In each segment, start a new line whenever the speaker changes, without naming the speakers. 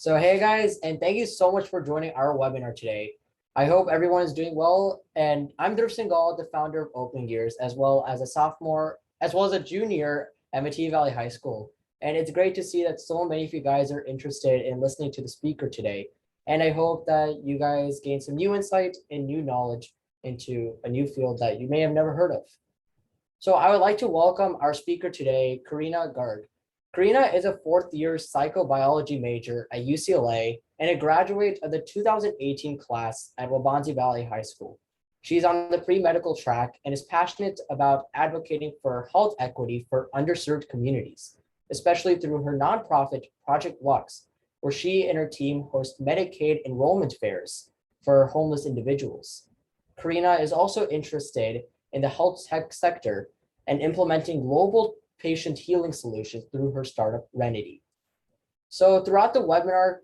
So hey guys, and thank you so much for joining our webinar today. I hope everyone is doing well. And I'm Dhruv Singhal, the founder of Open Gears, as well as a sophomore, as well as a junior at Mcat Valley High School. And it's great to see that so many of you guys are interested in listening to the speaker today. And I hope that you guys gain some new insight and new knowledge into a new field that you may have never heard of. So I would like to welcome our speaker today, Kareena Garg. Kareena is a fourth-year psychobiology major at UCLA and a graduate of the 2018 class at Waubonsie Valley High School. She's on the pre-medical track and is passionate about advocating for health equity for underserved communities, especially through her nonprofit Project Lux, where she and her team host Medicaid enrollment fairs for homeless individuals. Kareena is also interested in the health tech sector and implementing global patient healing solutions through her startup, Wrenity. So throughout the webinar,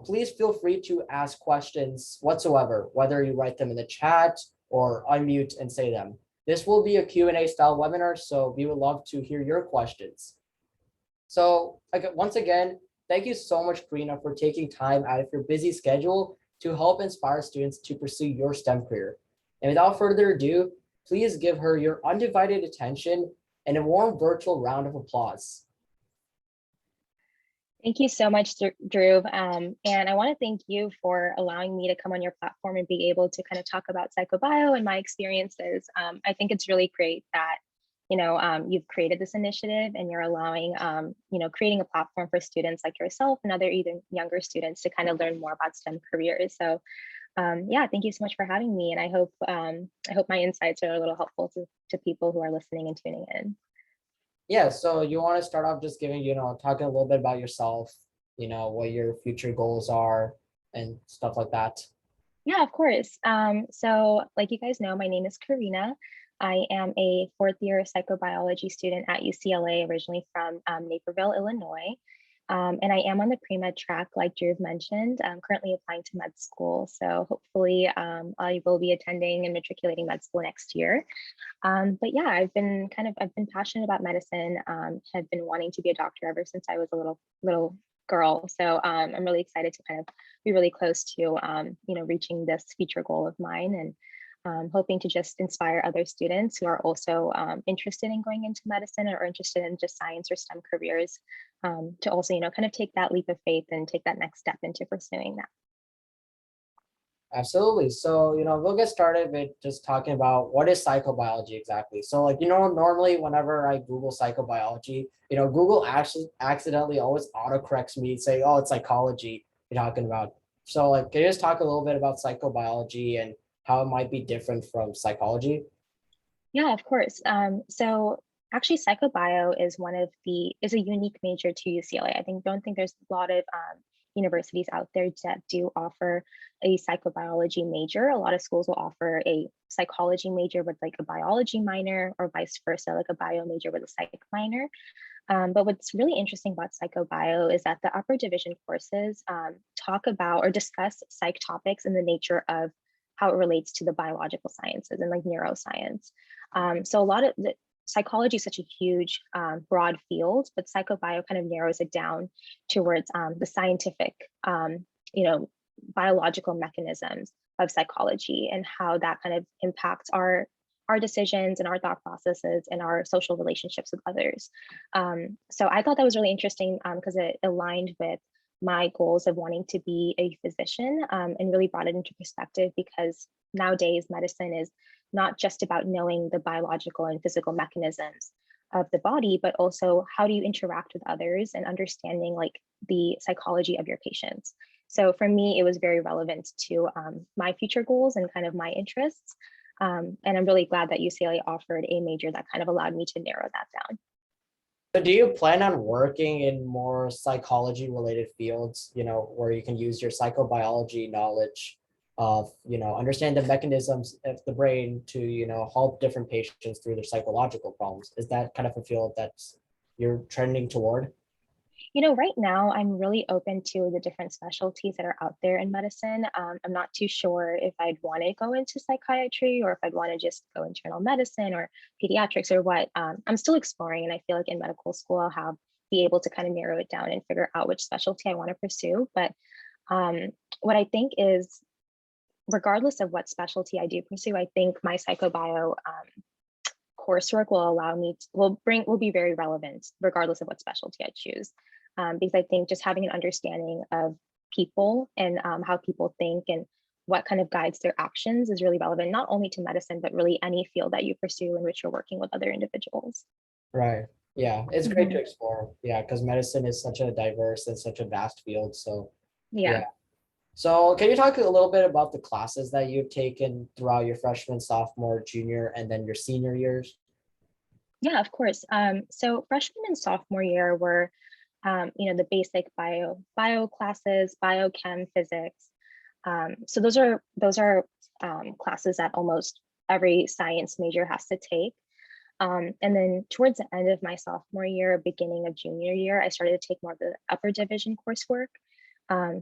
please feel free to ask questions whatsoever, whether you write them in the chat or unmute and say them. This will be a Q&A style webinar, so we would love to hear your questions. So once again, thank you so much, Kareena, for taking time out of your busy schedule to help inspire students to pursue your STEM career. And without further ado, please give her your undivided attention and a warm virtual round of applause.
Thank you so much, Dhruv. And I want to thank you for allowing me to come on your platform and be able to kind of talk about psychobio and my experiences. I think it's really great that, you've created this initiative and you're allowing, creating a platform for students like yourself and other even younger students to kind of learn more about STEM careers. So yeah, thank you so much for having me. And I hope my insights are a little helpful to people who are listening and tuning in.
Yeah, so you want to start off just giving, talking a little bit about yourself, what your future goals are and stuff like that.
Yeah, of course. So like you guys know, my name is Kareena. I am a fourth-year psychobiology student at UCLA, originally from Naperville, Illinois. And I am on the pre-med track, like Dhruv mentioned. I'm currently applying to med school. So hopefully I will be attending and matriculating med school next year. But yeah, I've been passionate about medicine, have been wanting to be a doctor ever since I was a little girl. So I'm really excited to kind of be really close to, reaching this future goal of mine, and hoping to just inspire other students who are also interested in going into medicine or interested in just science or STEM careers, to also, kind of take that leap of faith and take that next step into pursuing that.
Absolutely. So, we'll get started with just talking about what is psychobiology exactly. So normally whenever I Google psychobiology, Google actually accidentally always autocorrects me, say, oh, it's psychology you're talking about. So can you just talk a little bit about psychobiology and how it might be different from psychology?
Yeah, of course. So actually psychobio is a unique major to UCLA. Don't think there's a lot of universities out there that do offer a psychobiology major. A lot of schools will offer a psychology major with like a biology minor, or vice versa, like a bio major with a psych minor. But what's really interesting about psychobio is that the upper division courses talk about or discuss psych topics in the nature of how it relates to the biological sciences and like neuroscience. So a lot of the psychology is such a huge, broad field, but psychobio kind of narrows it down towards the scientific, biological mechanisms of psychology and how that kind of impacts our decisions and our thought processes and our social relationships with others. So I thought that was really interesting because it aligned with my goals of wanting to be a physician, and really brought it into perspective, because nowadays medicine is not just about knowing the biological and physical mechanisms of the body, but also how do you interact with others and understanding like the psychology of your patients. So for me, it was very relevant to my future goals and kind of my interests. And I'm really glad that UCLA offered a major that kind of allowed me to narrow that down.
So do you plan on working in more psychology related fields, where you can use your psychobiology knowledge of, understand the mechanisms of the brain to, help different patients through their psychological problems? Is that kind of a field that you're trending toward?
Right now I'm really open to the different specialties that are out there in medicine. I'm not too sure if I'd want to go into psychiatry or if I'd want to just go internal medicine or pediatrics or what. I'm still exploring, and I feel like in medical school I'll have be able to kind of narrow it down and figure out which specialty I want to pursue. But what I think is, regardless of what specialty I do pursue, I think my psychobio coursework will allow me to, will be very relevant regardless of what specialty I choose. Because I think just having an understanding of people and how people think and what kind of guides their actions is really relevant, not only to medicine, but really any field that you pursue in which you're working with other individuals.
Right. Yeah, it's great to explore. Yeah, because medicine is such a diverse and such a vast field. So
Yeah.
So can you talk a little bit about the classes that you've taken throughout your freshman, sophomore, junior, and then your senior years?
Yeah, of course. So freshman and sophomore year were, the basic bio classes, biochem, physics. So those are classes that almost every science major has to take. And then towards the end of my sophomore year, beginning of junior year, I started to take more of the upper division coursework.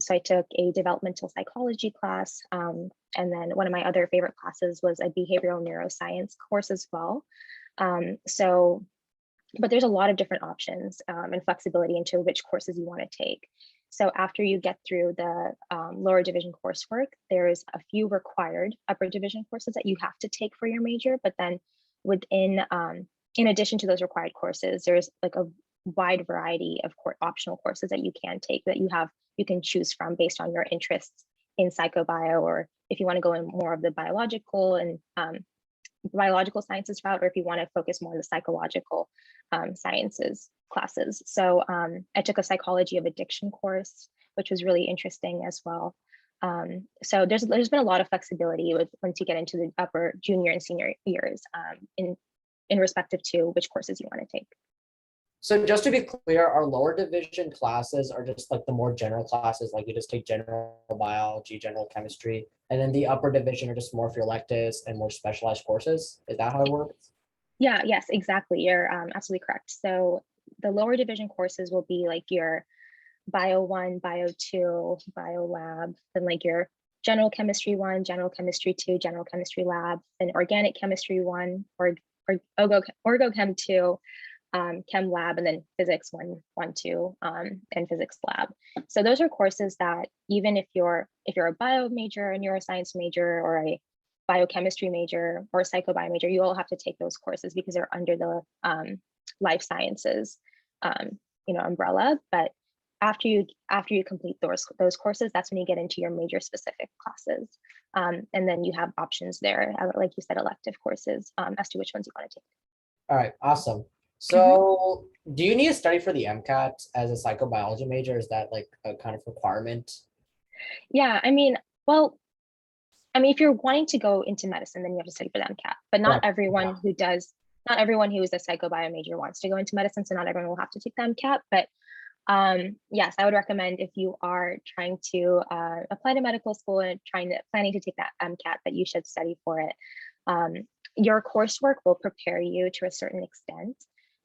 So I took a developmental psychology class, and then one of my other favorite classes was a behavioral neuroscience course as well. But there's a lot of different options and flexibility into which courses you want to take. So after you get through the lower division coursework, there's a few required upper division courses that you have to take for your major, but then within, in addition to those required courses, there's like a wide variety of optional courses that you can take that you can choose from based on your interests in psychobio, or if you want to go in more of the biological and biological sciences route, or if you want to focus more on the psychological sciences classes. So I took a psychology of addiction course, which was really interesting as well. So there's been a lot of flexibility once you get into the upper junior and senior years in respective to which courses you want to take.
So just to be clear, our lower division classes are just like the more general classes, like you just take general biology, general chemistry, and then the upper division are just more of your electives and more specialized courses. Is that how it works?
Yeah, yes, exactly. You're absolutely correct. So the lower division courses will be like your bio 1, bio 2, bio lab, then like your general chemistry 1, general chemistry 2, general chemistry lab, then organic chemistry 1, or orgo chem 2, chem lab, and then physics 1, 2, and physics lab. So those are courses that even if you're a bio major, a neuroscience major, or a biochemistry major or a psychobio major, you all have to take those courses because they're under the life sciences umbrella. But after you complete those courses, that's when you get into your major specific classes. And then you have options there, like you said, elective courses as to which ones you want to take.
All right, awesome. So do you need to study for the Mcat as a psychobiology major? Is that like a kind of requirement?
Yeah, if you're wanting to go into medicine, then you have to study for the Mcat, but not everyone who does, not everyone who is a psychobio major wants to go into medicine. So not everyone will have to take the Mcat, but yes, I would recommend if you are trying to apply to medical school and planning to take that Mcat, that you should study for it. Your coursework will prepare you to a certain extent,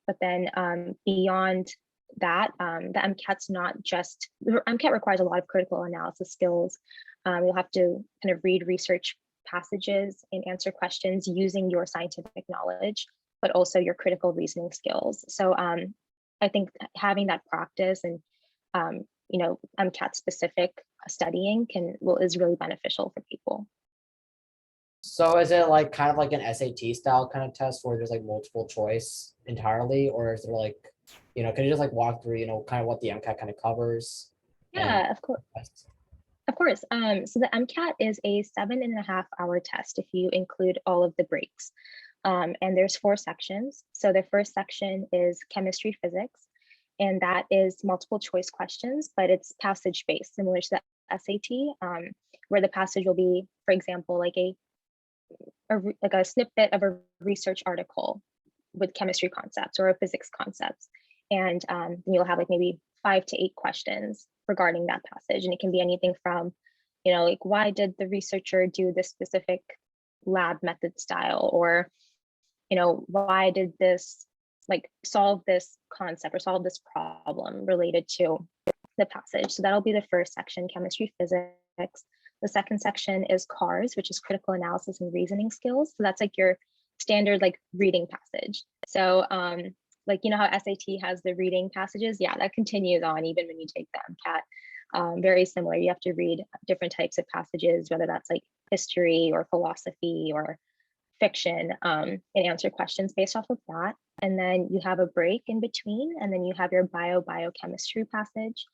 but then beyond that, the MCAT's not just, the MCAT requires a lot of critical analysis skills. You'll have to kind of read research passages and answer questions using your scientific knowledge, but also your critical reasoning skills. So I think having that practice and MCAT specific studying is really beneficial for people.
So is it like kind of like an SAT style kind of test where there's like multiple choice entirely, or is there like, can you just like walk through, kind of what the MCAT kind of covers?
Yeah, of course. Of course. So the MCAT is a 7.5-hour test if you include all of the breaks. And there's 4 sections. So the first section is chemistry physics, and that is multiple choice questions, but it's passage based, similar to the SAT, where the passage will be, for example, like a snippet of a research article with chemistry concepts or a physics concepts. And you'll have like maybe 5 to 8 questions regarding that passage. And it can be anything from, like why did the researcher do this specific lab method style, or, why did this solve this concept or solve this problem related to the passage. So that'll be the first section, chemistry physics. The second section is CARS, which is critical analysis and reasoning skills. So that's like your standard like reading passage. So like, you know how SAT has the reading passages? Yeah, that continues on even when you take the MCAT. Very similar. You have to read different types of passages, whether that's like history or philosophy or fiction, and answer questions based off of that. And then you have a break in between, and then you have your biochemistry passage,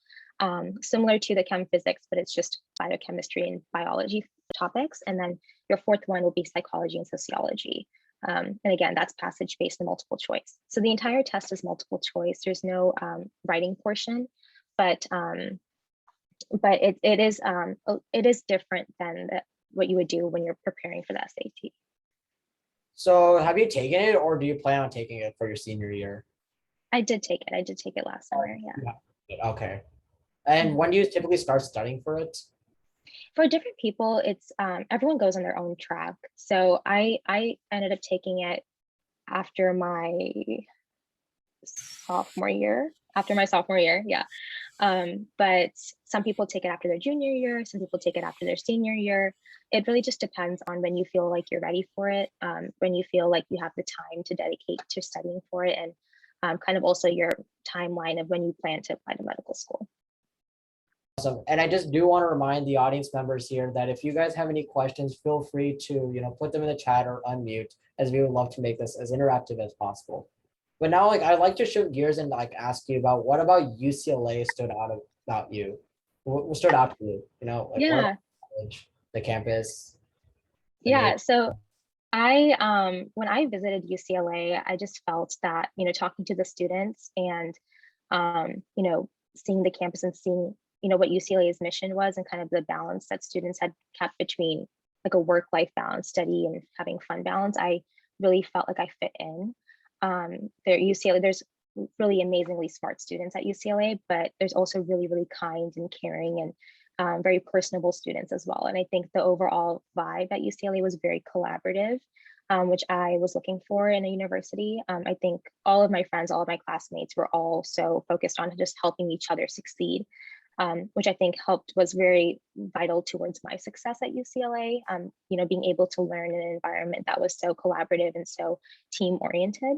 similar to the chem physics, but it's just biochemistry and biology topics. And then your fourth one will be psychology and sociology. And again, that's passage based and multiple choice. So the entire test is multiple choice. There's no writing portion, but it is different than what you would do when you're preparing for the SAT.
So have you taken it, or do you plan on taking it for your senior year?
I did take it. I did take it last summer. Yeah.
Yeah. Okay. And when do you typically start studying for it?
For different people, it's everyone goes on their own track. So I ended up taking it after my sophomore year. Yeah. But some people take it after their junior year. Some people take it after their senior year. It really just depends on when you feel like you're ready for it, when you feel like you have the time to dedicate to studying for it, and kind of also your timeline of when you plan to apply to medical school.
Awesome. And I just do want to remind the audience members here that if you guys have any questions, feel free to, put them in the chat or unmute, as we would love to make this as interactive as possible. But now, I'd like to shift gears and ask you about what about UCLA stood out about you? What stood out to you? What about college, the campus?
Yeah. So I when I visited UCLA, I just felt that, talking to the students and seeing the campus and seeing, what UCLA's mission was, and kind of the balance that students had kept between like a work-life balance, study and having fun balance, I really felt like I fit in. There's really amazingly smart students at UCLA, but there's also really, really kind and caring and very personable students as well. And I think the overall vibe at UCLA was very collaborative, which I was looking for in a university. I think all of my friends, all of my classmates were all so focused on just helping each other succeed, which I think was very vital towards my success at UCLA. Being able to learn in an environment that was so collaborative and so team oriented.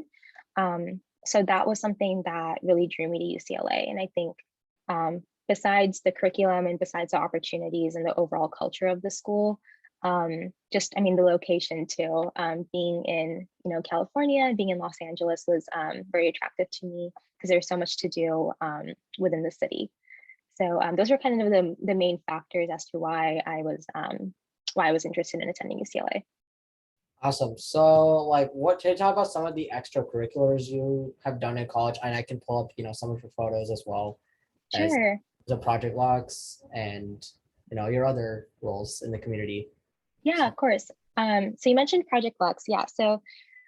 So that was something that really drew me to UCLA. And I think besides the curriculum and besides the opportunities and the overall culture of the school, the location too, being in, California, being in Los Angeles was very attractive to me because there's so much to do within the city. So those are kind of the main factors as to why I was interested in attending UCLA.
Awesome. So can you talk about some of the extracurriculars you have done in college? And I can pull up, some of your photos as well.
Sure.
As the Project Lux and, your other roles in the community.
Yeah, of course. So you mentioned Project Lux. Yeah. So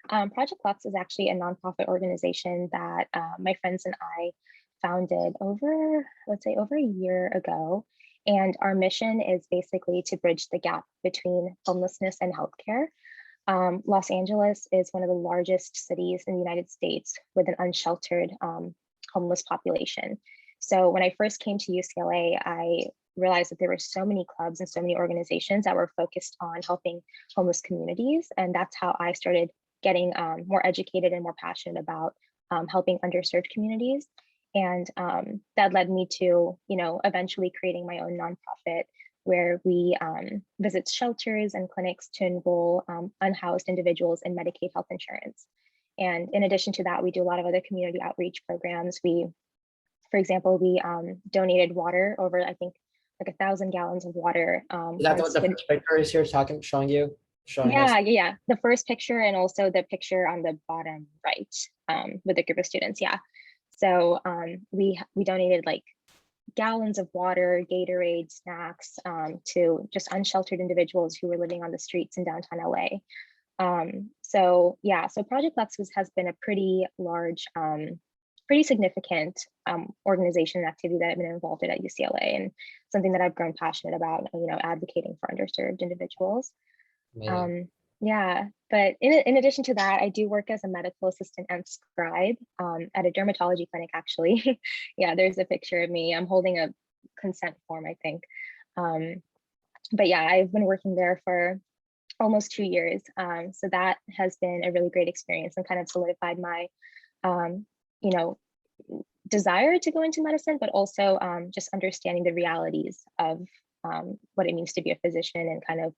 Project Lux is actually a nonprofit organization that my friends and I founded over a year ago. And our mission is basically to bridge the gap between homelessness and healthcare. Los Angeles is one of the largest cities in the United States with an unsheltered homeless population. So when I first came to UCLA, I realized that there were so many clubs and so many organizations that were focused on helping homeless communities. And that's how I started getting more educated and more passionate about helping underserved communities. And that led me to, eventually creating my own nonprofit where we visit shelters and clinics to enroll unhoused individuals in Medicaid health insurance. And in addition to that, we do a lot of other community outreach programs. For example, we donated water, over, I think, like 1,000 gallons of water.
Is that what the first picture is here showing you?
Yeah. The first picture and also the picture on the bottom right with a group of students. Yeah. So we donated like gallons of water, Gatorade, snacks to just unsheltered individuals who were living on the streets in downtown LA. So Project Lux has been a pretty large, pretty significant organization and activity that I've been involved in at UCLA, and something that I've grown passionate about, advocating for underserved individuals. But in addition to that, I do work as a medical assistant and scribe at a dermatology clinic, actually. Yeah, there's a picture of me. I'm holding a consent form, I think. But yeah, I've been working there for almost 2 years. So that has been a really great experience and kind of solidified my you know, desire to go into medicine, but also just understanding the realities of what it means to be a physician and kind of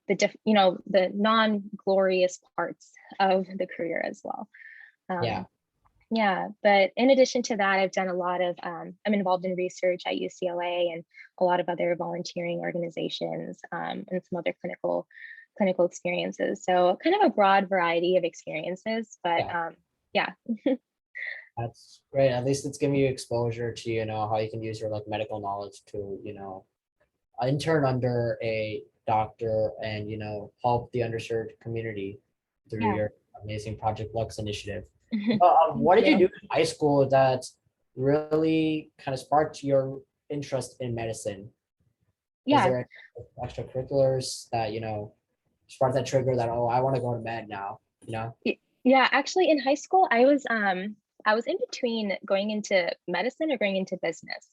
the non-glorious parts of the career as well.
Yeah.
Yeah, but in addition to that, I've done a lot of, I'm involved in research at UCLA and a lot of other volunteering organizations and some other clinical experiences. So kind of a broad variety of experiences, but yeah.
That's great. At least it's giving you exposure to, how you can use your like medical knowledge to, intern under a doctor and, help the underserved community through
Yeah.
your amazing Project Lux initiative.
Thank
What did you
you.
do in high school that really kind of sparked your interest in medicine? Was
Yeah.
there any extracurriculars that, sparked that trigger that, oh, I want to go to med now,
Yeah, actually in high school, I was in between going into medicine or going into business.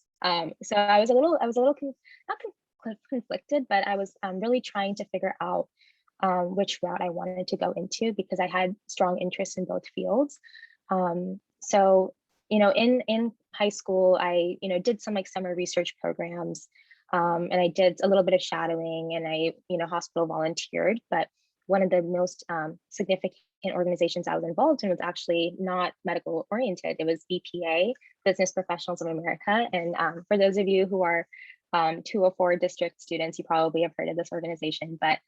So not conflicted, but I was really trying to figure out which route I wanted to go into because I had strong interest in both fields. So, in high school, I, did some like summer research programs, and I did a little bit of shadowing and I, hospital volunteered, but one of the most significant organizations I was involved in was actually not medical oriented. It was BPA, Business Professionals of America. And for those of you who are 204 district students, you probably have heard of this organization, but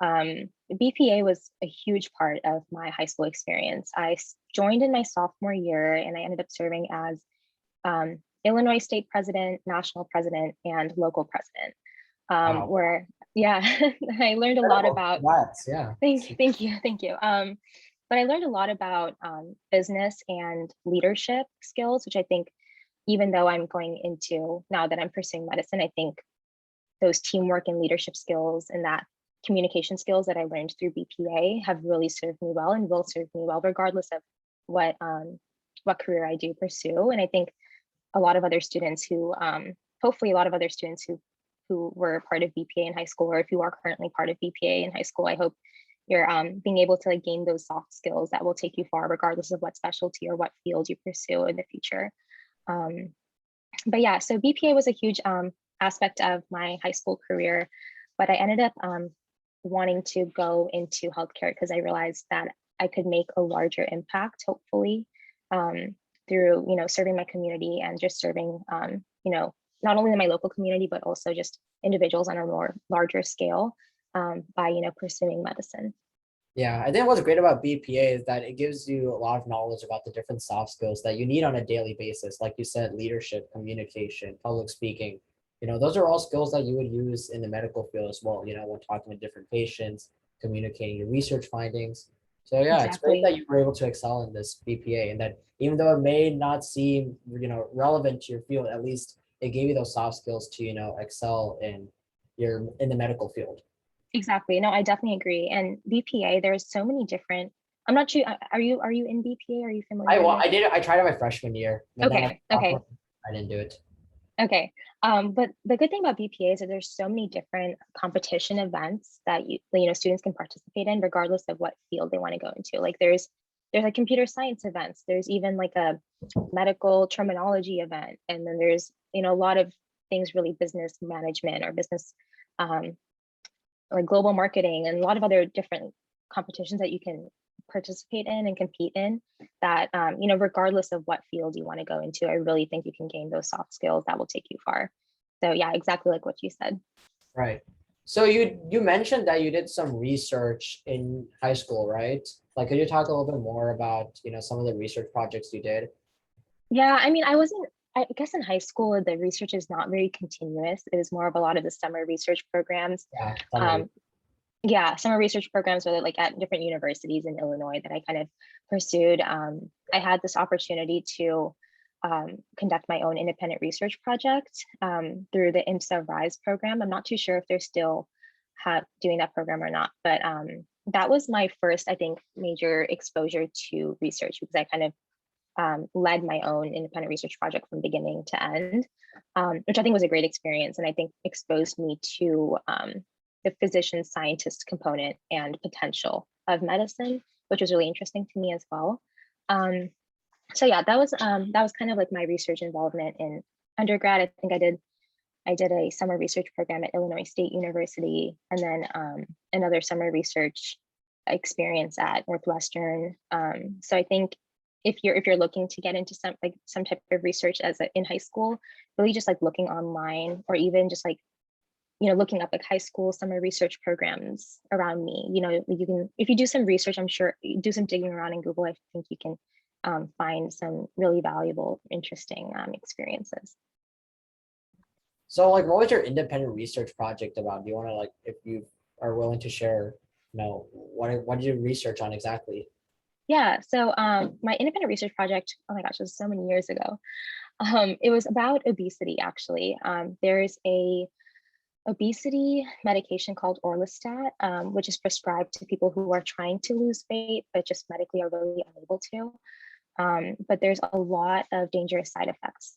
BPA was a huge part of my high school experience. I joined in my sophomore year and I ended up serving as Illinois state president, national president, and local president.
Wow.
Where, yeah, I learned a lot
Incredible.
about,
Congrats. Yeah.
thank you. But I learned a lot about business and leadership skills, which I think, even though I'm going into, now that I'm pursuing medicine, I think those teamwork and leadership skills and that communication skills that I learned through BPA have really served me well and will serve me well, regardless of what career I do pursue. And I think a lot of other students who, hopefully a lot of other students who were part of BPA in high school, or if you are currently part of BPA in high school, I hope you're being able to like gain those soft skills that will take you far, regardless of what specialty or what field you pursue in the future. But yeah, so BPA was a huge aspect of my high school career, but I ended up wanting to go into healthcare because I realized that I could make a larger impact, hopefully, through serving my community and just serving not only my local community but also just individuals on a more larger scale by pursuing medicine.
Yeah, I think what's great about BPA is that it gives you a lot of knowledge about the different soft skills that you need on a daily basis. Like you said, leadership, communication, public speaking. Those are all skills that you would use in the medical field as well, when talking with different patients, communicating your research findings. So yeah, it's great
Exactly.
that you were able to excel in this BPA and that even though it may not seem, relevant to your field, at least it gave you those soft skills to, excel in the medical field.
Exactly. No, I definitely agree. And BPA, there's so many different. I'm not sure. Are you in BPA? Are you familiar with it?
I did it. I tried it my freshman year, but then
Okay. Okay.
I didn't do it.
Okay. But the good thing about BPA is that there's so many different competition events that students can participate in, regardless of what field they want to go into. Like there's like computer science events. There's even like a medical terminology event, and then there's a lot of things really business management or business like global marketing and a lot of other different competitions that you can participate in and compete in that regardless of what field you want to go into, I really think you can gain those soft skills that will take you far. So yeah, exactly like what you said.
Right. So you mentioned that you did some research in high school, right? Like, could you talk a little bit more about, some of the research projects you did?
Yeah, I guess in high school the research is not very continuous. It was more of a lot of the summer research programs.
Yeah.
Yeah, summer research programs were like at different universities in Illinois that I kind of pursued. I had this opportunity to conduct my own independent research project through the IMSA RISE program. I'm not too sure if they're still doing that program or not, but that was my first, I think, major exposure to research because I kind of led my own independent research project from beginning to end, which I think was a great experience and I think exposed me to the physician scientist component and potential of medicine, which was really interesting to me as well. So yeah, that was kind of like my research involvement in undergrad. I think I did a summer research program at Illinois State University, and then another summer research experience at Northwestern. So I think if you're looking to get into some type of research in high school, really just like looking online, or even just like looking up like high school summer research programs around me. You can, if you do some research, I'm sure you do some digging around in Google, I think you can find some really valuable, interesting experiences.
So like, what was your independent research project about? Do you want to like, if you are willing to share, what did you research on exactly?
Yeah, so my independent research project, oh my gosh, it was so many years ago. It was about obesity, actually. There's a obesity medication called orlistat, which is prescribed to people who are trying to lose weight, but just medically are really unable to. But there's a lot of dangerous side effects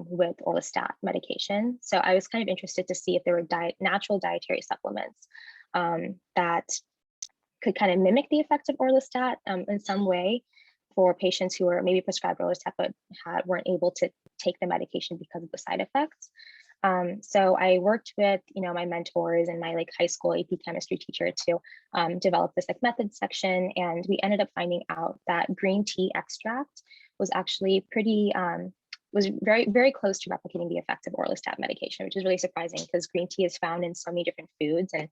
with orlistat medication. So I was kind of interested to see if there were natural dietary supplements that could kind of mimic the effects of orlistat in some way for patients who were maybe prescribed orlistat but weren't able to take the medication because of the side effects. So I worked with my mentors and my like high school AP chemistry teacher to develop this like method section, and we ended up finding out that green tea extract was actually was very, very close to replicating the effects of orlistat medication, which is really surprising because green tea is found in so many different foods. And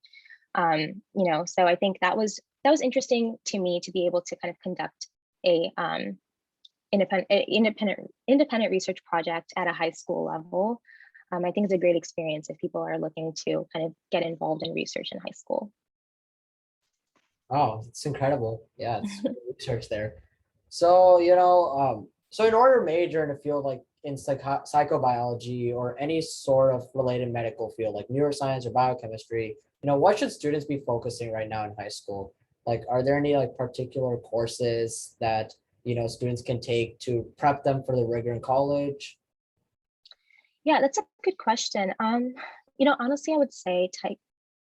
so I think that was interesting to me to be able to kind of conduct a independent research project at a high school level. I think it's a great experience if people are looking to kind of get involved in research in high school.
Oh, it's incredible. Yeah, it's good research there. So, so in order to major in a field like in psychobiology or any sort of related medical field like neuroscience or biochemistry, what should students be focusing right now in high school? Like, are there any like particular courses that, students can take to prep them for the rigor in college?
Yeah, that's a good question. Honestly, I would say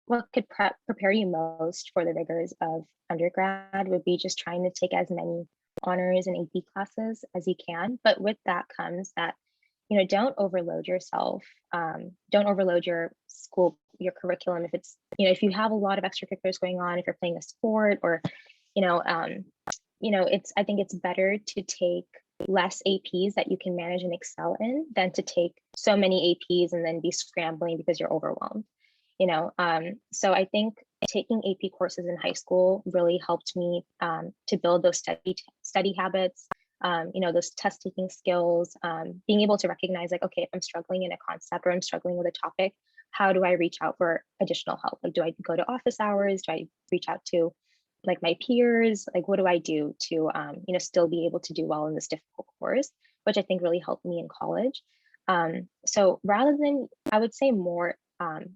what could prepare you most for the rigors of undergrad would be just trying to take as many honors and AP classes as you can. But with that comes that, don't overload yourself. Don't overload your school, your curriculum. If you have a lot of extracurriculars going on, if you're playing a sport or, you know, um, I think it's better to take less APs that you can manage and excel in than to take so many APs and then be scrambling because you're overwhelmed. So I think taking AP courses in high school really helped me to build those study habits, those test taking skills, being able to recognize like, okay, if I'm struggling in a concept or I'm struggling with a topic, how do I reach out for additional help? Like, do I go to office hours? Do I reach out to like my peers? Like, what do I do to, still be able to do well in this difficult course, which I think really helped me in college. So rather than, I would say more,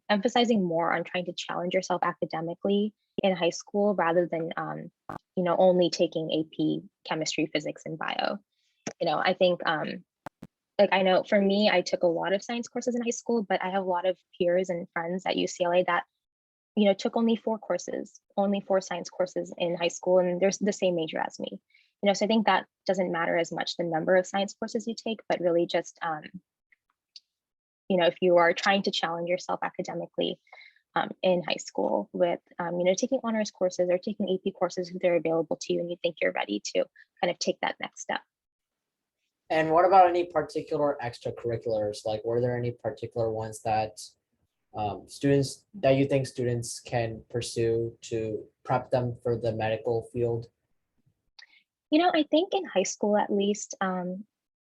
emphasizing more on trying to challenge yourself academically in high school rather than, only taking AP chemistry, physics, and bio. I think, like, I know for me, I took a lot of science courses in high school, but I have a lot of peers and friends at UCLA that took only 4 courses, only 4 science courses in high school, and there's the same major as me. So I think that doesn't matter as much the number of science courses you take, but really just, if you are trying to challenge yourself academically in high school with, taking honors courses or taking AP courses if they're available to you and you think you're ready to kind of take that next step.
And what about any particular extracurriculars? Like, were there any particular ones that students that you think students can pursue to prep them for the medical field?
I think in high school, at least,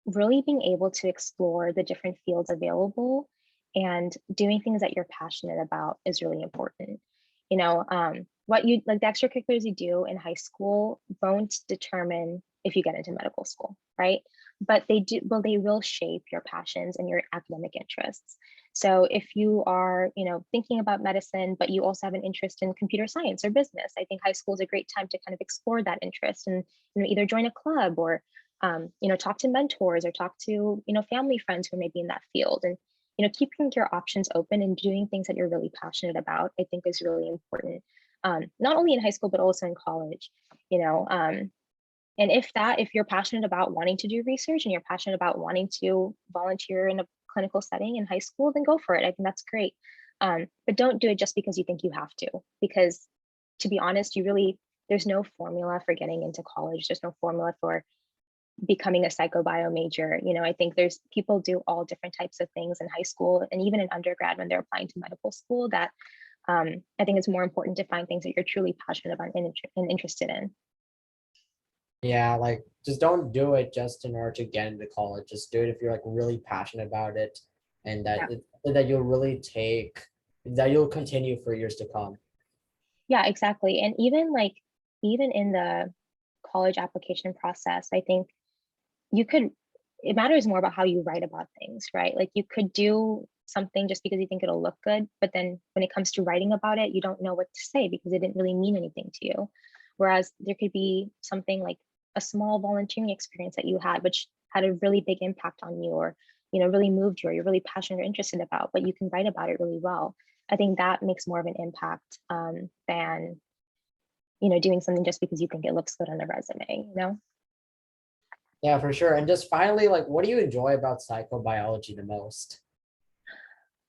really being able to explore the different fields available and doing things that you're passionate about is really important. What you like, the extracurriculars you do in high school won't determine if you get into medical school, right? But they will shape your passions and your academic interests. So if you are, thinking about medicine, but you also have an interest in computer science or business, I think high school is a great time to kind of explore that interest and either join a club or talk to mentors or talk to family friends who may be in that field. And keeping your options open and doing things that you're really passionate about, I think is really important. Not only in high school but also in college. if you're passionate about wanting to do research and you're passionate about wanting to volunteer in a clinical setting in high school, then go for it. I think that's great. But don't do it just because you think you have to, because to be honest, there's no formula for getting into college. There's no formula for becoming a psychobio major. I think there's people do all different types of things in high school and even in undergrad when they're applying to medical school that I think it's more important to find things that you're truly passionate about and interested in.
Yeah, like just don't do it just in order to get into college. Just do it if you're like really passionate about it, and that you'll really that you'll continue for years to come.
Yeah, exactly. And even in the college application process, I think it matters more about how you write about things, right? Like you could do something just because you think it'll look good, but then when it comes to writing about it, you don't know what to say because it didn't really mean anything to you. Whereas there could be something like a small volunteering experience that you had, which had a really big impact on you, or really moved you, or you're really passionate or interested about, but you can write about it really well. I think that makes more of an impact than doing something just because you think it looks good on the resume.
Yeah, for sure. And just finally, like, what do you enjoy about psychobiology the most?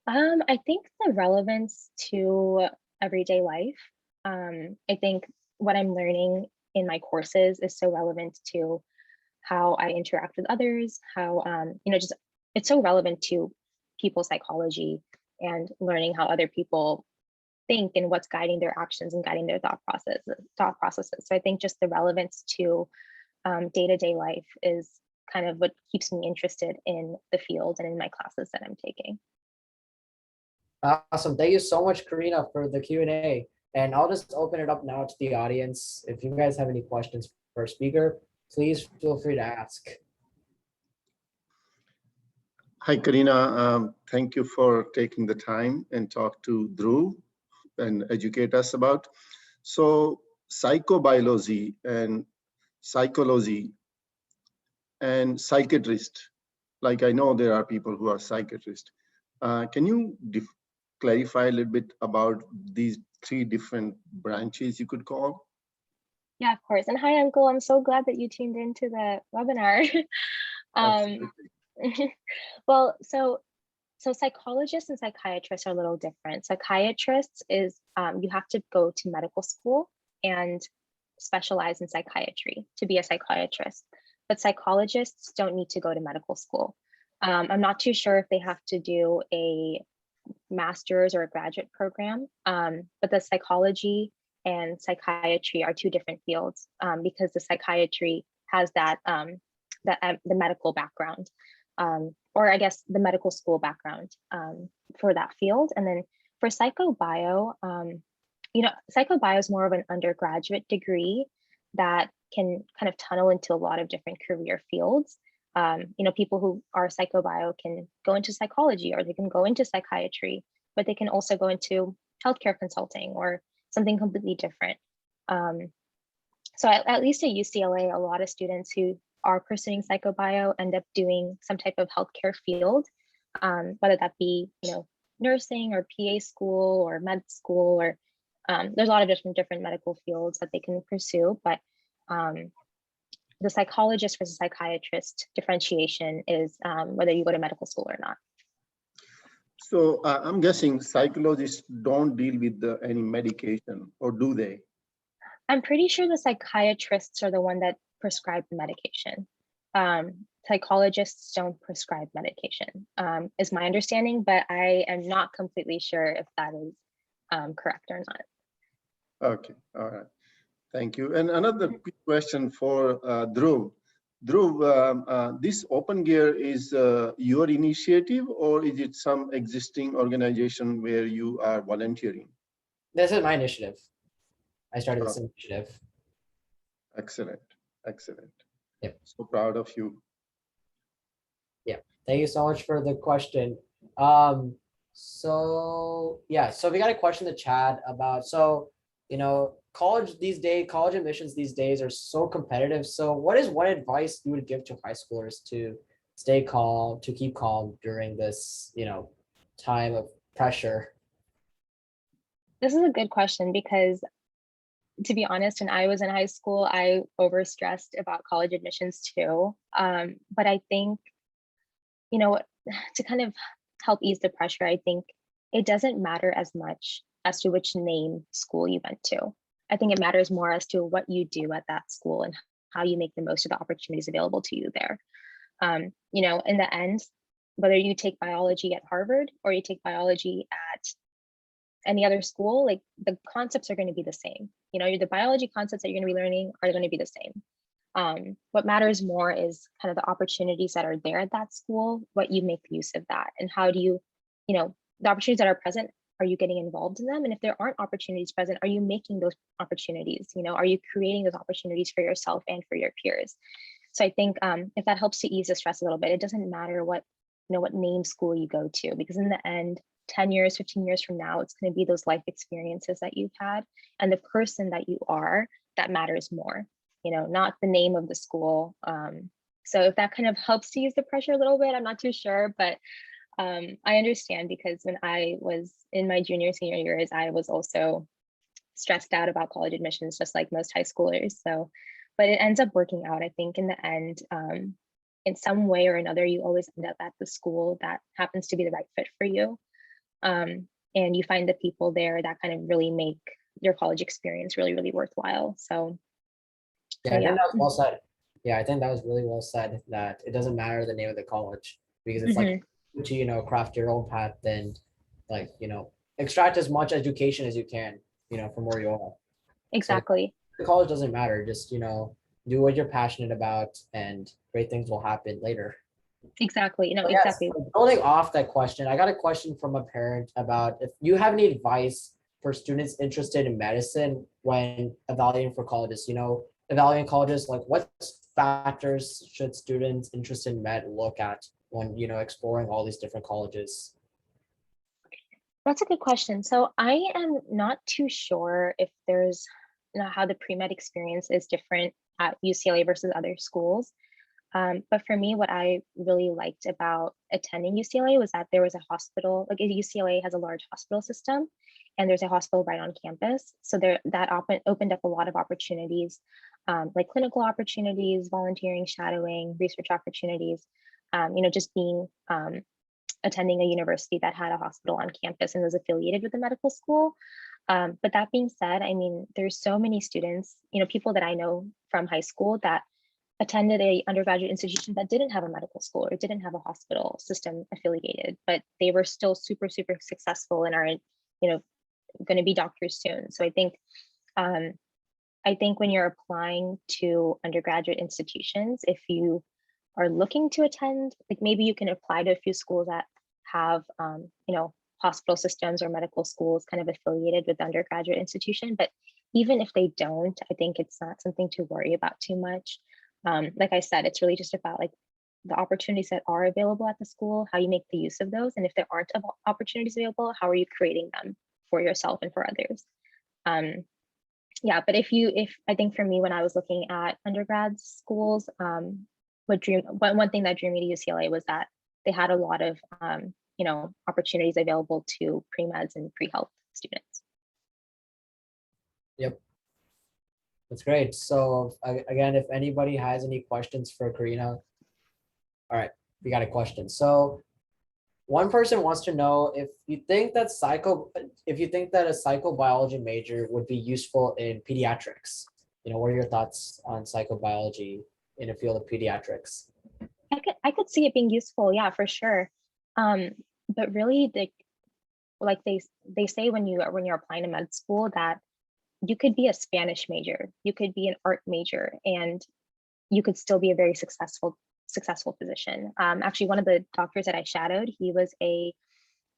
I think the relevance to everyday life. I think what I'm learning in my courses is so relevant to how I interact with others, how, just it's so relevant to people's psychology and learning how other people think and what's guiding their actions and guiding their thought processes. So I think just the relevance to day-to-day life is kind of what keeps me interested in the field and in my classes that I'm taking.
Awesome. Thank you so much, Karina, for the Q&A. And I'll just open it up now to the audience. If you guys have any questions for our speaker, please feel free to ask.
Hi, Karina. Thank you for taking the time and talk to Dhruv and educate us about. So psychobiology and psychology and psychiatrist, like I know there are people who are psychiatrists. Can you clarify a little bit about these three different branches you could call?
Yeah, of course. And hi, Uncle. I'm so glad that you tuned into the webinar. Well, so psychologists and psychiatrists are a little different. Psychiatrists is you have to go to medical school and specialize in psychiatry to be a psychiatrist. But psychologists don't need to go to medical school. I'm not too sure if they have to do a master's or a graduate program, but the psychology and psychiatry are two different fields because the psychiatry has the medical background, or I guess the medical school background for that field. And then for psychobio, psychobio is more of an undergraduate degree that can kind of tunnel into a lot of different career fields. People who are psychobio can go into psychology, or they can go into psychiatry, but they can also go into healthcare consulting or something completely different. So at least at UCLA, a lot of students who are pursuing psychobio end up doing some type of healthcare field, whether that be, nursing or PA school or med school, or there's a lot of different medical fields that they can pursue. But the psychologist versus psychiatrist differentiation is whether you go to medical school or not.
So I'm guessing psychologists don't deal with any medication, or do they?
I'm pretty sure the psychiatrists are the one that prescribe the medication. Psychologists don't prescribe medication, is my understanding, but I am not completely sure if that is correct or not.
Okay, all right. Thank you. And another quick question for Dhruv. Dhruv, this Open Gear is your initiative, or is it some existing organization where you are volunteering?
This is my initiative. I started this initiative.
Excellent, excellent.
Yep.
So proud of you.
Yeah, thank you so much for the question. So we got a question in the chat about, college admissions these days are so competitive. So what is one advice you would give to high schoolers to stay calm, to keep calm during this, time of pressure?
This is a good question because to be honest, when I was in high school, I overstressed about college admissions too. But I think, you know, to kind of help ease the pressure, I think it doesn't matter as much as to which name school you went to. I think it matters more as to what you do at that school and how you make the most of the opportunities available to you there. You know, in the end, whether you take biology at Harvard or you take biology at any other school, like the concepts are going to be the same. You know, the biology concepts that you're going to be learning are going to be the same. What matters more is kind of the opportunities that are there at that school, what you make use of that, and how do you, you know, the opportunities that are present, are you getting involved in them? And if there aren't opportunities present, are you making those opportunities? You know, are you creating those opportunities for yourself and for your peers? So I think if that helps to ease the stress a little bit, it doesn't matter what, you know, what name school you go to, because in the end, 10 years, 15 years from now, it's going to be those life experiences that you've had and the person that you are that matters more, you know, not the name of the school. So if that kind of helps to ease the pressure a little bit, I'm not too sure, but I understand, because when I was in my junior, senior years, I was also stressed out about college admissions, just like most high schoolers. So, but it ends up working out, I think, in the end. In some way or another, you always end up at the school that happens to be the right fit for you. And you find the people there that kind of really make your college experience really, really worthwhile. So
Yeah, I think that was well said. Yeah, I think that was really well said, that it doesn't matter the name of the college, because it's like to, you know, craft your own path and, like, you know, extract as much education as you can, you know, from where you are.
Exactly.
So the college doesn't matter. Just, you know, do what you're passionate about and great things will happen later.
Exactly. No,
But yes,
exactly.
building off that question, I got a question from a parent about if you have any advice for students interested in medicine when evaluating for colleges. You know, evaluating colleges, like what factors should students interested in med look at when, you know, exploring all these different colleges?
That's a good question. So I am not too sure if there's, you know, how the pre-med experience is different at UCLA versus other schools. But for me, what I really liked about attending UCLA was that there was a hospital, like UCLA has a large hospital system, and there's a hospital right on campus. So that opened up a lot of opportunities, like clinical opportunities, volunteering, shadowing, research opportunities, you know, just being attending a university that had a hospital on campus and was affiliated with a medical school. But that being said, I mean, there's so many students, you know, people that I know from high school that attended a undergraduate institution that didn't have a medical school or didn't have a hospital system affiliated, but they were still super, super successful and are, you know, going to be doctors soon. So I think when you're applying to undergraduate institutions, if you are looking to attend, like maybe you can apply to a few schools that have, you know, hospital systems or medical schools kind of affiliated with the undergraduate institution. But even if they don't, I think it's not something to worry about too much. Like I said, it's really just about like the opportunities that are available at the school, how you make the use of those. And if there aren't opportunities available, how are you creating them for yourself and for others? Yeah, but if I think for me, when I was looking at undergrad schools, one thing that drew me to UCLA was that they had a lot of, you know, opportunities available to pre-meds and pre-health students.
Yep. That's great. So again, if anybody has any questions for Karina, all right, we got a question. So one person wants to know if you think that a psychobiology major would be useful in pediatrics. You know, what are your thoughts on psychobiology in the field of pediatrics?
I could see it being useful, yeah, for sure. But really, like they say when you're applying to med school that you could be a Spanish major, you could be an art major, and you could still be a very successful physician. Actually, one of the doctors that I shadowed, he was a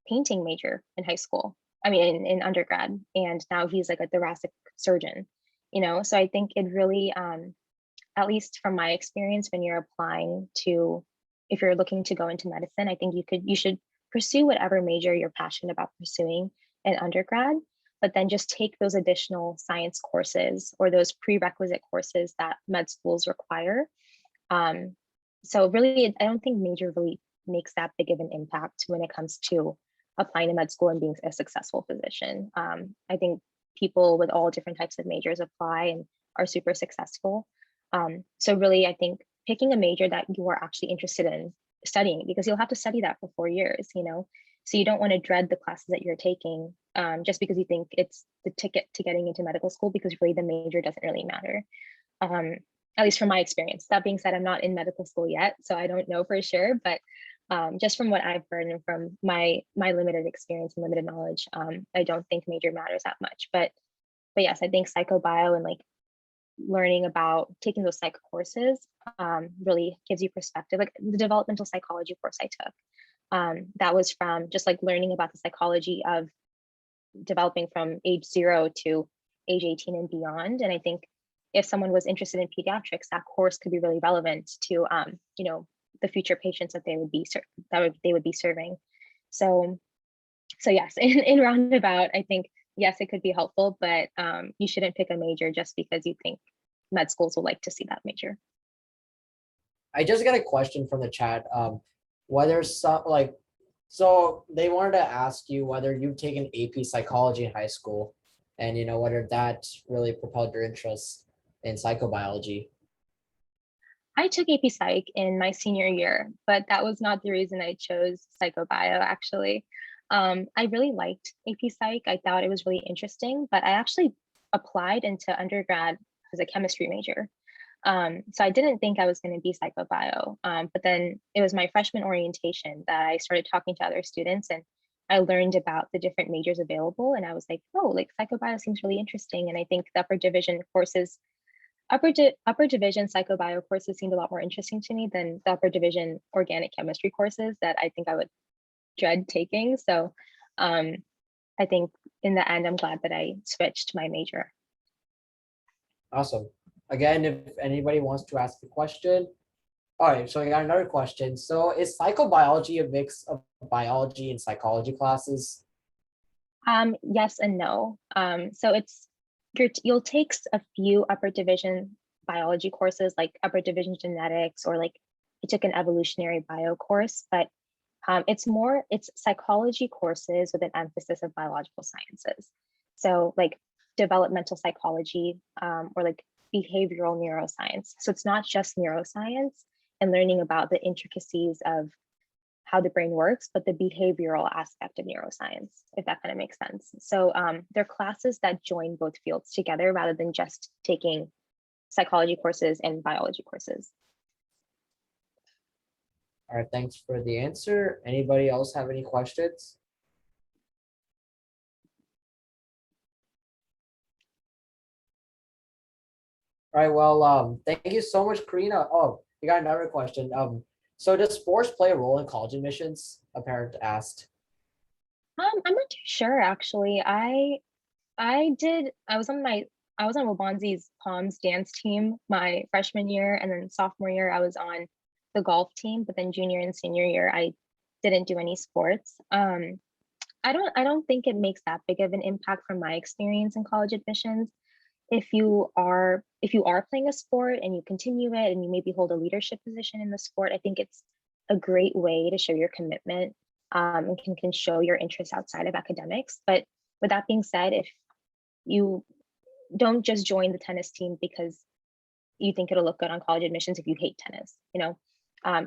painting major in high school. I mean, in undergrad, and now he's like a thoracic surgeon. You know, so I think it really, at least from my experience, when you're applying to, if you're looking to go into medicine, I think you should pursue whatever major you're passionate about pursuing in undergrad, but then just take those additional science courses or those prerequisite courses that med schools require. So really, I don't think major really makes that big of an impact when it comes to applying to med school and being a successful physician. I think people with all different types of majors apply and are super successful. So really, I think picking a major that you are actually interested in studying, because you'll have to study that for 4 years, you know, so you don't want to dread the classes that you're taking just because you think it's the ticket to getting into medical school, because really the major doesn't really matter. At least from my experience. That being said, I'm not in medical school yet, so I don't know for sure, but just from what I've heard and from my limited experience and limited knowledge, I don't think major matters that much. But yes, I think psychobio and like learning about taking those psych courses really gives you perspective. Like the developmental psychology course I took, that was from just like learning about the psychology of developing from age 0 to age 18 and beyond. And I think if someone was interested in pediatrics, that course could be really relevant to you know, the future patients that they would be serving. So yes, in roundabout, I think yes, it could be helpful, but you shouldn't pick a major just because you think med schools will like to see that major.
I just got a question from the chat. Whether some like, so they wanted to ask you whether you've taken AP psychology in high school, and you know whether that really propelled your interest in psychobiology.
I took AP Psych in my senior year, but that was not the reason I chose psychobio, actually. I really liked AP Psych. I thought it was really interesting, but I actually applied into undergrad as a chemistry major. So I didn't think I was going to be psychobio, but then it was my freshman orientation that I started talking to other students, and I learned about the different majors available. And I was like, oh, like psychobio seems really interesting. And I think the upper division courses, upper division psychobio courses seemed a lot more interesting to me than the upper division organic chemistry courses that I think I would dread taking. So I think in the end, I'm glad that I switched my major.
Awesome. Again, if anybody wants to ask a question. All right, so I got another question. So is psychobiology a mix of biology and psychology classes?
Yes and no. So you'll take a few upper division biology courses, like upper division genetics, or like you took an evolutionary bio course, but it's psychology courses with an emphasis of biological sciences. So like developmental psychology or like behavioral neuroscience. So it's not just neuroscience and learning about the intricacies of how the brain works, but the behavioral aspect of neuroscience, if that kind of makes sense. So they're classes that join both fields together rather than just taking psychology courses and biology courses.
All right, thanks for the answer. Anybody else have any questions? All right, well, thank you so much, Karina. Oh, you got another question. So does sports play a role in college admissions? A parent asked.
I'm not too sure, actually. I was on Wabanzi's Palms dance team my freshman year, and then sophomore year I was on the golf team, but then junior and senior year I didn't do any sports. I don't think it makes that big of an impact from my experience in college admissions. If you are playing a sport and you continue it and you maybe hold a leadership position in the sport, I think it's a great way to show your commitment and can show your interest outside of academics. But with that being said, if you don't just join the tennis team because you think it'll look good on college admissions if you hate tennis, you know,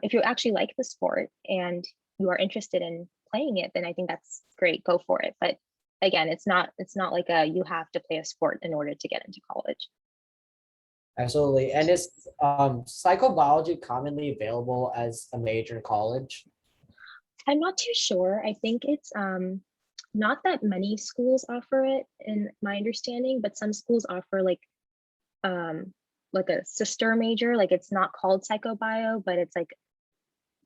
if you actually like the sport and you are interested in playing it, then I think that's great, go for it. But again, it's not like you have to play a sport in order to get into college.
Absolutely. And is psychobiology commonly available as a major in college?
I'm not too sure. I think it's not that many schools offer it in my understanding, but some schools offer like a sister major. Like it's not called psychobio, but it's like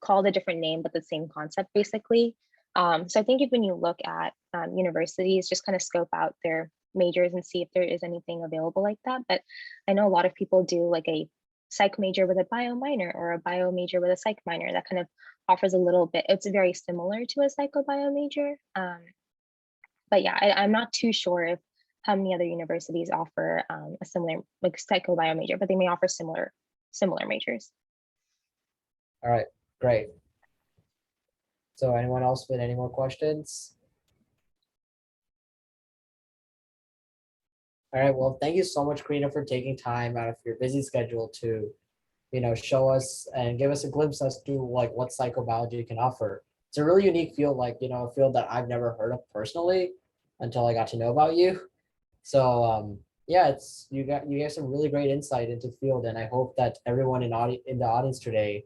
called a different name, but the same concept basically. So I think when you look at universities, just kind of scope out their majors and see if there is anything available like that. But I know a lot of people do like a psych major with a bio minor or a bio major with a psych minor. That kind of offers a little bit, it's very similar to a psychobio major. But yeah, I'm not too sure if how many other universities offer a similar like psychobio major, but they may offer similar majors.
All right, great. So anyone else with any more questions? All right. Well, thank you so much, Karina, for taking time out of your busy schedule to, show us and give us a glimpse as to like what psychobiology can offer. It's a really unique field, like, a field that I've never heard of personally until I got to know about you. So yeah, it's you gave some really great insight into the field, and I hope that everyone in the audience today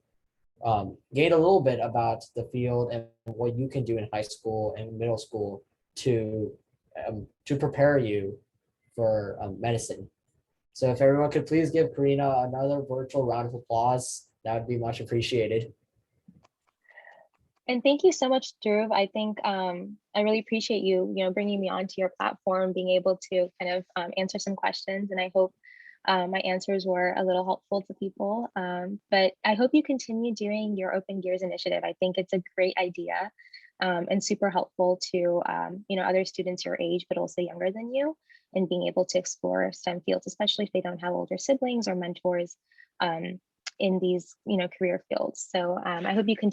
gained a little bit about the field and what you can do in high school and middle school to prepare you for medicine. So if everyone could please give Karina another virtual round of applause, that would be much appreciated.
And thank you so much, Dhruv. I think I really appreciate you, bringing me onto your platform, being able to kind of answer some questions. And I hope my answers were a little helpful to people. But I hope you continue doing your Open Gears initiative. I think it's a great idea and super helpful to, other students your age, but also younger than you, and being able to explore STEM fields, especially if they don't have older siblings or mentors in these, career fields. So I hope you continue